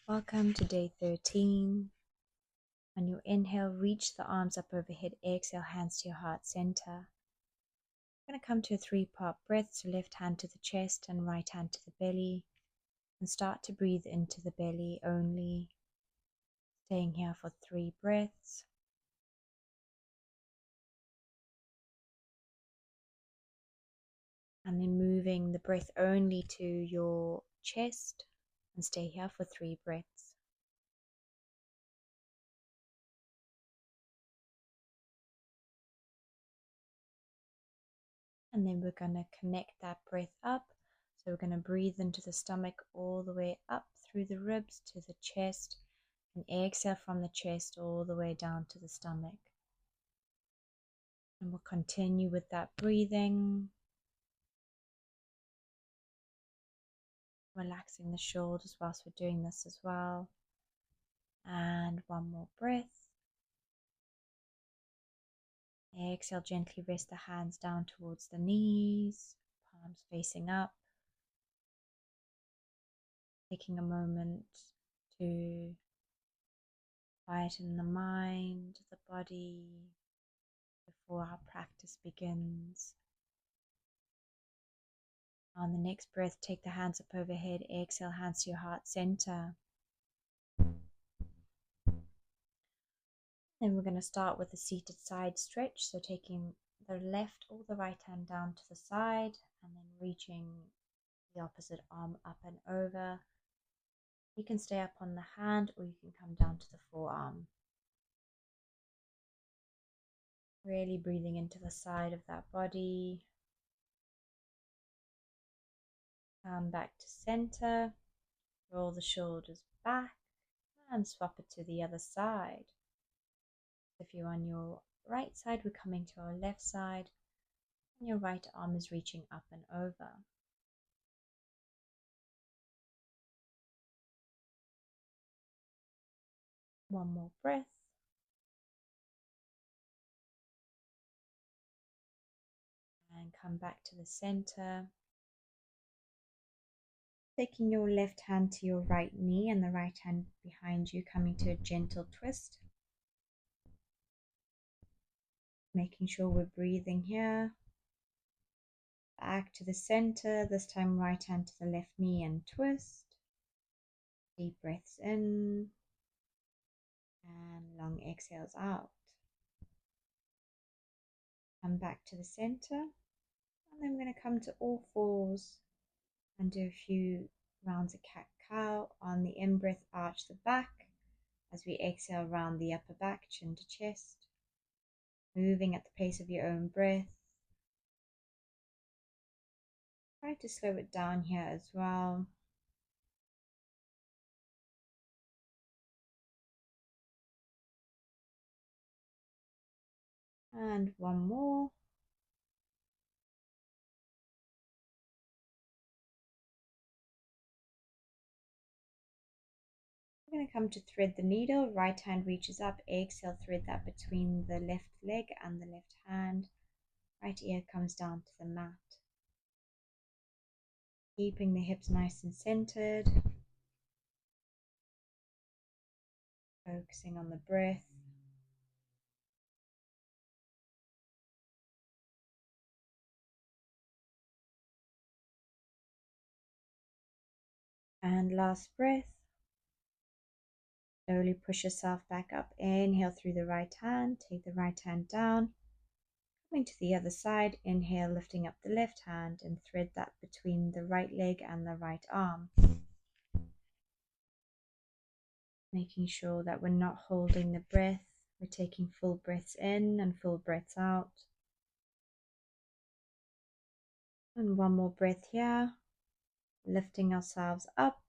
Welcome to day 13. On your inhale, reach the arms up overhead. Exhale, hands to your heart center. We're going to come to a 3-part breath. So left hand to the chest and right hand to the belly. And start to breathe into the belly only. Staying here for 3 breaths. And then moving the breath only to your chest. And stay here for 3 breaths. And then we're going to connect that breath up. So we're going to breathe into the stomach all the way up through the ribs to the chest. And exhale from the chest all the way down to the stomach. And we'll continue with that breathing. Relaxing the shoulders whilst we're doing this as well. And one more breath. Exhale, gently rest the hands down towards the knees, palms facing up. Taking a moment to quieten the mind, the body, before our practice begins. On the next breath, take the hands up overhead. Exhale, hands to your heart center. Then we're going to start with a seated side stretch. So taking the left or the right hand down to the side and then reaching the opposite arm up and over. You can stay up on the hand or you can come down to the forearm. Really breathing into the side of that body. Come back to center. Roll the shoulders back and swap it to the other side. If you're on your right side, we're coming to our left side, and your right arm is reaching up and over. One more breath. And come back to the center. Taking your left hand to your right knee and the right hand behind you, coming to a gentle twist. Making sure we're breathing here. Back to the center, this time right hand to the left knee and twist. Deep breaths in and long exhales out. Come back to the center, and then we're going to come to all fours and do a few rounds of cat-cow. On the in-breath, arch the back. As we exhale, round the upper back, chin to chest. Moving at the pace of your own breath. Try to slow it down here as well. And one more. We're going to come to thread the needle. Right hand reaches up. Exhale, thread that between the left leg and the left hand. Right ear comes down to the mat. Keeping the hips nice and centered. Focusing on the breath. And last breath. Slowly push yourself back up. Inhale through the right hand. Take the right hand down. Coming to the other side. Inhale, lifting up the left hand and thread that between the right leg and the right arm. Making sure that we're not holding the breath. We're taking full breaths in and full breaths out. And one more breath here. Lifting ourselves up.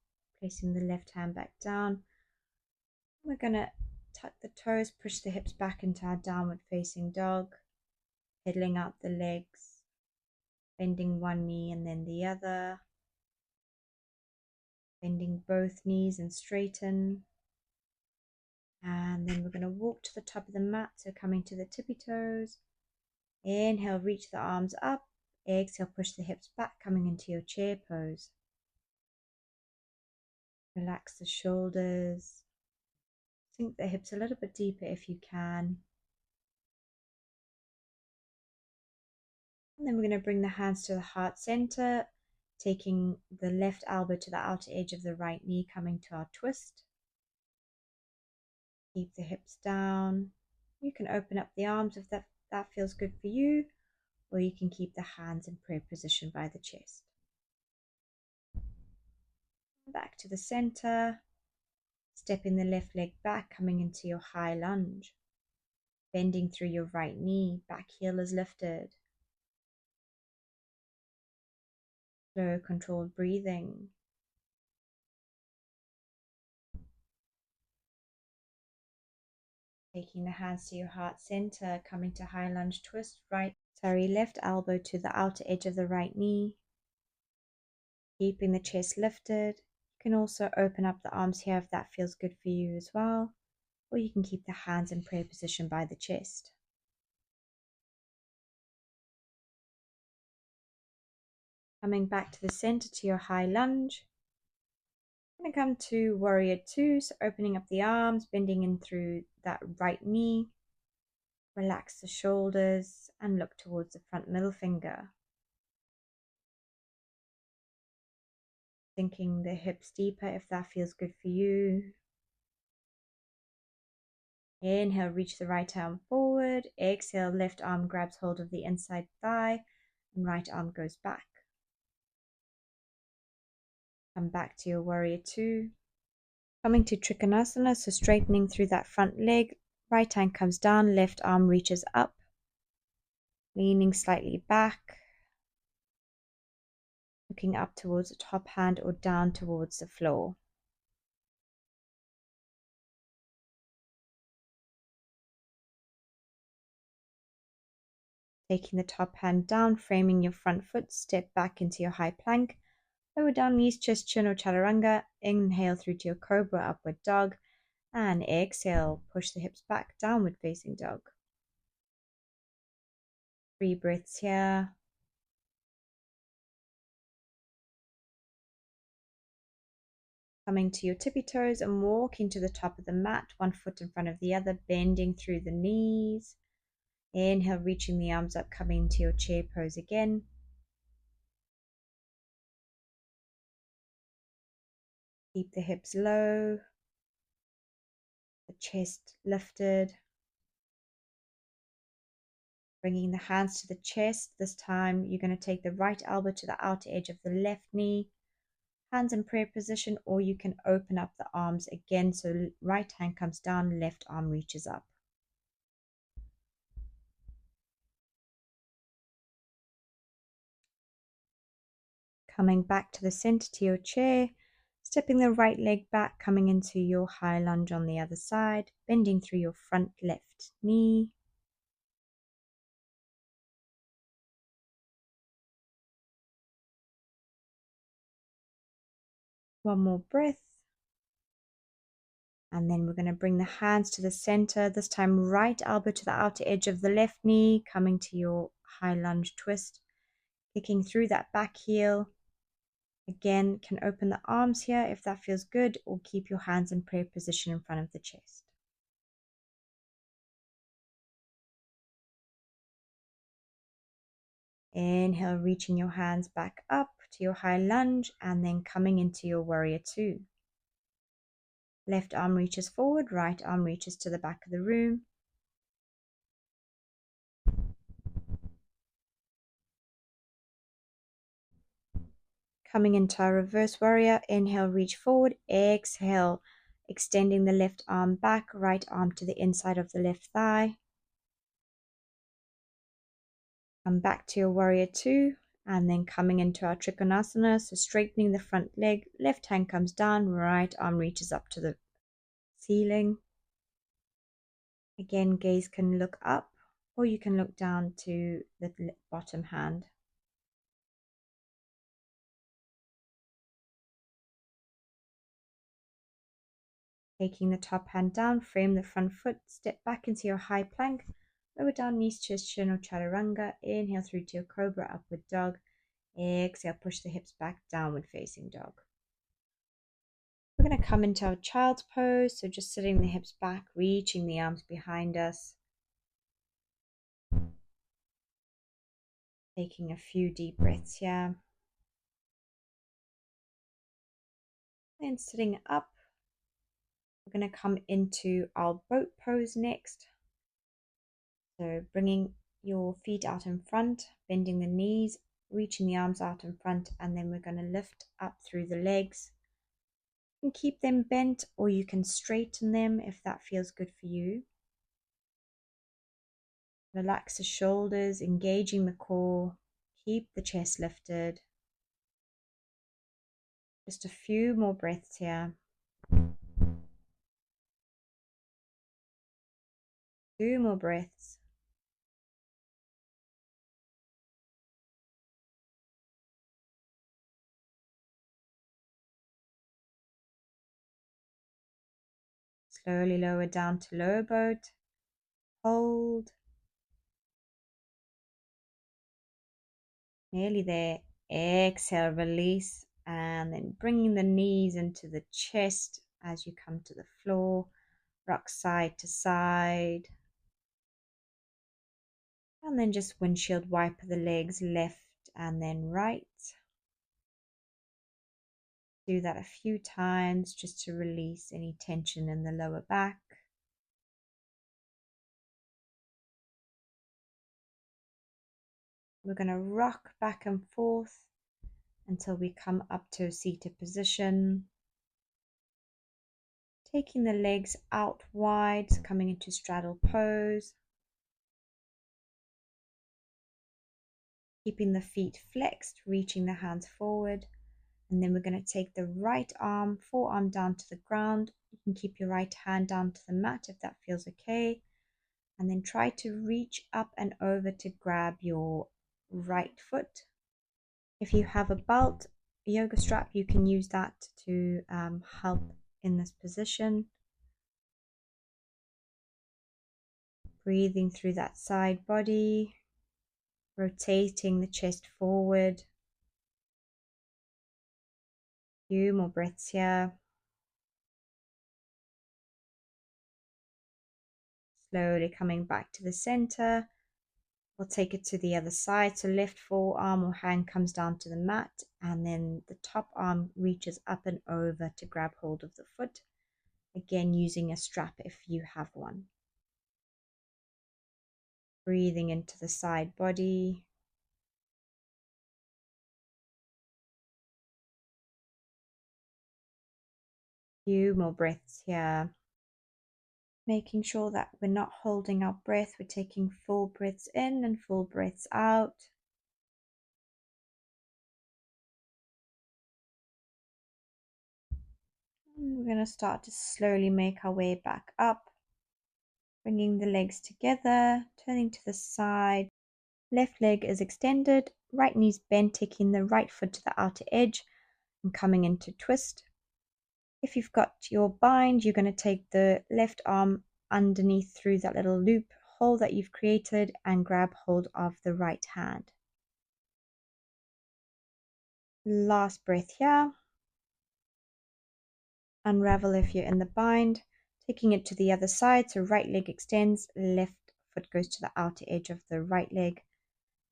Placing the left hand back down. We're going to tuck the toes, push the hips back into our downward facing dog, pedaling out the legs, bending one knee and then the other, bending both knees and straighten. And then we're going to walk to the top of the mat, so coming to the tippy toes. Inhale, reach the arms up. Exhale, push the hips back, coming into your chair pose. Relax the shoulders. Sink the hips a little bit deeper if you can. And then we're going to bring the hands to the heart center, taking the left elbow to the outer edge of the right knee, coming to our twist. Keep the hips down. You can open up the arms if that feels good for you, or you can keep the hands in prayer position by the chest. Back to the center, stepping the left leg back, coming into your high lunge. Bending through your right knee, back heel is lifted. Slow, controlled breathing. Taking the hands to your heart center, coming to high lunge twist, left elbow to the outer edge of the right knee. Keeping the chest lifted. You can also open up the arms here if that feels good for you as well, or you can keep the hands in prayer position by the chest. Coming back to the center to your high lunge. I'm going to come to warrior two, so opening up the arms, bending in through that right knee. Relax the shoulders and look towards the front middle finger. Sinking the hips deeper if that feels good for you. Inhale, reach the right arm forward. Exhale, left arm grabs hold of the inside thigh and right arm goes back. Come back to your warrior two. Coming to Trikonasana, so straightening through that front leg. Right hand comes down, left arm reaches up. Leaning slightly back. Looking up towards the top hand or down towards the floor. Taking the top hand down, framing your front foot, step back into your high plank. Lower down knees, chest, chin or chaturanga. Inhale through to your cobra, upward dog. And exhale, push the hips back, downward facing dog. 3 breaths here. Coming to your tippy toes and walking to the top of the mat, one foot in front of the other, bending through the knees. Inhale, reaching the arms up, coming to your chair pose again. Keep the hips low, the chest lifted. Bringing the hands to the chest. This time you're going to take the right elbow to the outer edge of the left knee. Hands in prayer position, or you can open up the arms again. So right hand comes down, left arm reaches up. Coming back to the center to your chair, stepping the right leg back, coming into your high lunge on the other side, bending through your front left knee. One more breath. And then we're going to bring the hands to the center, this time right elbow to the outer edge of the left knee, coming to your high lunge twist, kicking through that back heel. Again, can open the arms here if that feels good, or keep your hands in prayer position in front of the chest. Inhale, reaching your hands back up to your high lunge and then coming into your warrior two. Left arm reaches forward, right arm reaches to the back of the room. Coming into our reverse warrior, inhale, reach forward, exhale, extending the left arm back, right arm to the inside of the left thigh. Come back to your warrior two, and then coming into our Trikonasana, so straightening the front leg, left hand comes down, right arm reaches up to the ceiling. Again, gaze can look up, or you can look down to the bottom hand. Taking the top hand down, frame the front foot, step back into your high plank, lower down knees, chest, chin or chaturanga. Inhale through to your cobra, upward dog. Exhale, push the hips back, downward facing dog. We're We're going to come into our child's pose, so just sitting the hips back, reaching the arms behind us. Taking a few deep breaths here. Then sitting up, we're going to come into our boat pose next. So bringing your feet out in front, bending the knees, reaching the arms out in front, and then we're going to lift up through the legs. You can keep them bent or you can straighten them if that feels good for you. Relax the shoulders, engaging the core, keep the chest lifted. Just a few more breaths here. 2 more breaths. Slowly lower down to lower boat. Hold. Nearly there. Exhale, release. And then bringing the knees into the chest as you come to the floor. Rock side to side. And then just windshield wiper the legs left and then right. Do that a few times just to release any tension in the lower back. We're going to rock back and forth until we come up to a seated position. Taking the legs out wide, coming into straddle pose. Keeping the feet flexed, reaching the hands forward. And then we're going to take the right arm, forearm down to the ground. You can keep your right hand down to the mat if that feels okay. And then try to reach up and over to grab your right foot. If you have a belt, a yoga strap, you can use that to help in this position. Breathing through that side body, rotating the chest forward. Few more breaths here. Slowly coming back to the center. We'll take it to the other side. So left forearm or hand comes down to the mat, and then the top arm reaches up and over to grab hold of the foot. Again, using a strap if you have one. Breathing into the side body. Few more breaths here. Making sure that we're not holding our breath. We're taking full breaths in and full breaths out. And we're going to start to slowly make our way back up. Bringing the legs together, turning to the side. Left leg is extended, right knee's bent, taking the right foot to the outer edge and coming into twist. If you've got your bind, you're going to take the left arm underneath through that little loop hole that you've created and grab hold of the right hand. Last breath here. Unravel if you're in the bind, taking it to the other side. So right leg extends, left foot goes to the outer edge of the right leg.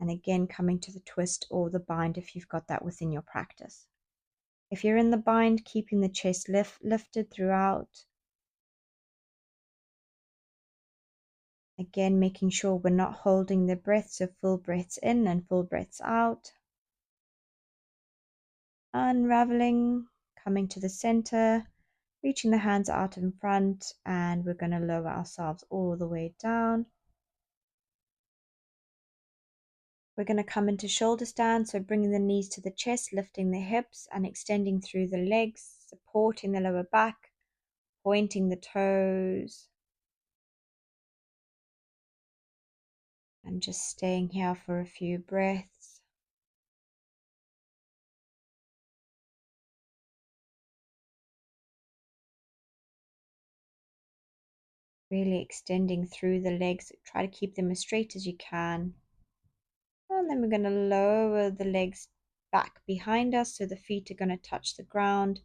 And again, coming to the twist or the bind if you've got that within your practice. If you're in the bind, keeping the chest lifted throughout. Again, making sure we're not holding the breath, so full breaths in and full breaths out. Unraveling, coming to the center, reaching the hands out in front, and we're going to lower ourselves all the way down. We're going to come into shoulder stand, so bringing the knees to the chest, lifting the hips and extending through the legs, supporting the lower back, pointing the toes. And just staying here for a few breaths. Really extending through the legs. Try to keep them as straight as you can. And then we're going to lower the legs back behind us so the feet are going to touch the ground.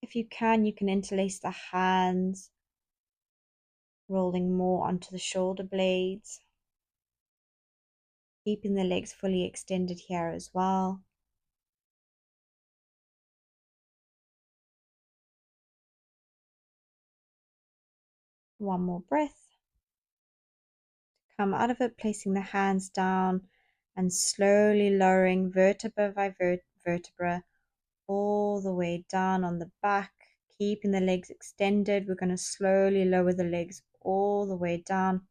If you can interlace the hands, rolling more onto the shoulder blades, keeping the legs fully extended here as well. One more breath. Come out of it, placing the hands down and slowly lowering vertebra by vertebra all the way down on the back, keeping the legs extended. We're going to slowly lower the legs all the way down,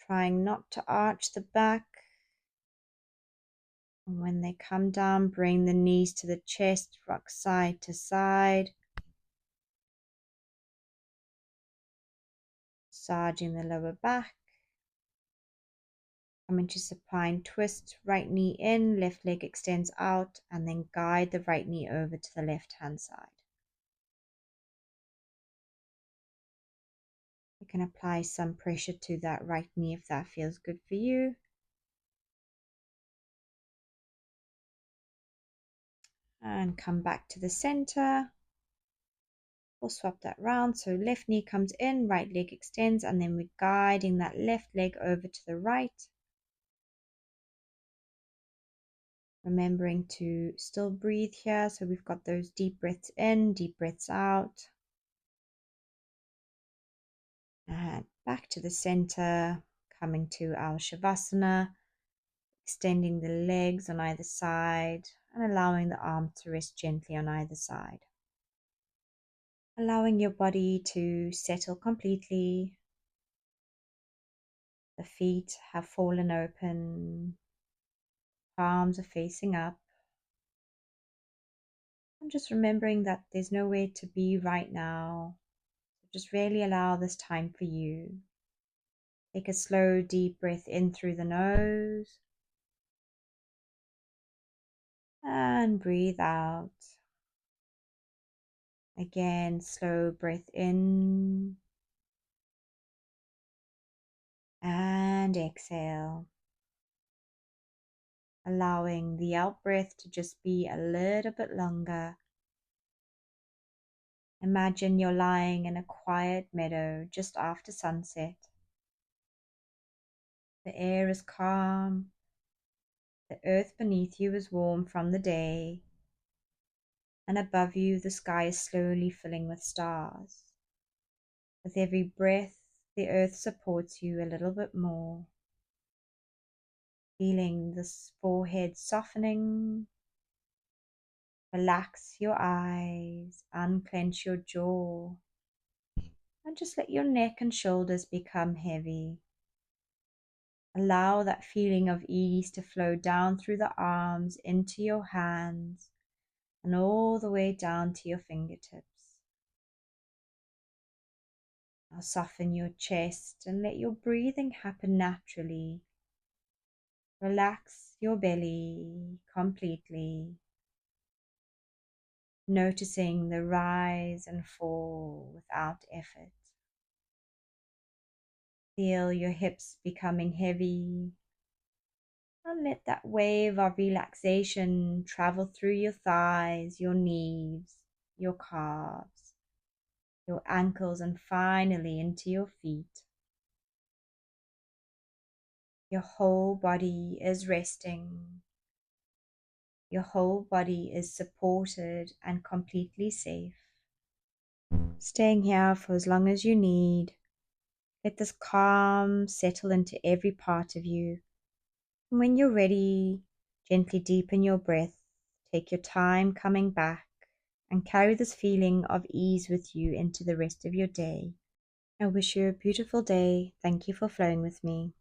trying not to arch the back. And when they come down, bring the knees to the chest, rock side to side, massaging the lower back. Come into supine twist, right knee in, left leg extends out, and then guide the right knee over to the left hand side. You can apply some pressure to that right knee if that feels good for you. And come back to the center. We'll swap that round. So left knee comes in, right leg extends, and then we're guiding that left leg over to the right. Remembering to still breathe here. So we've got those deep breaths in, deep breaths out. And back to the center, coming to our Shavasana, extending the legs on either side and allowing the arms to rest gently on either side. Allowing your body to settle completely. The feet have fallen open, palms are facing up. I'm just remembering that there's nowhere to be right now. So just really allow this time for you. Take a slow, deep breath in through the nose. And breathe out. Again, slow breath in. And exhale. Allowing the out breath to just be a little bit longer. Imagine you're lying in a quiet meadow just after sunset. The air is calm. The earth beneath you is warm from the day. And above you, the sky is slowly filling with stars. With every breath, the earth supports you a little bit more. Feeling this forehead softening. Relax your eyes, unclench your jaw, and just let your neck and shoulders become heavy. Allow that feeling of ease to flow down through the arms, into your hands, and all the way down to your fingertips. Now soften your chest and let your breathing happen naturally. Relax your belly completely. Noticing the rise and fall without effort. Feel your hips becoming heavy, and let that wave of relaxation travel through your thighs, your knees, your calves, your ankles, and finally into your feet. Your whole body is resting. Your whole body is supported and completely safe. Staying here for as long as you need. Let this calm settle into every part of you. And when you're ready, gently deepen your breath. Take your time coming back and carry this feeling of ease with you into the rest of your day. I wish you a beautiful day. Thank you for flowing with me.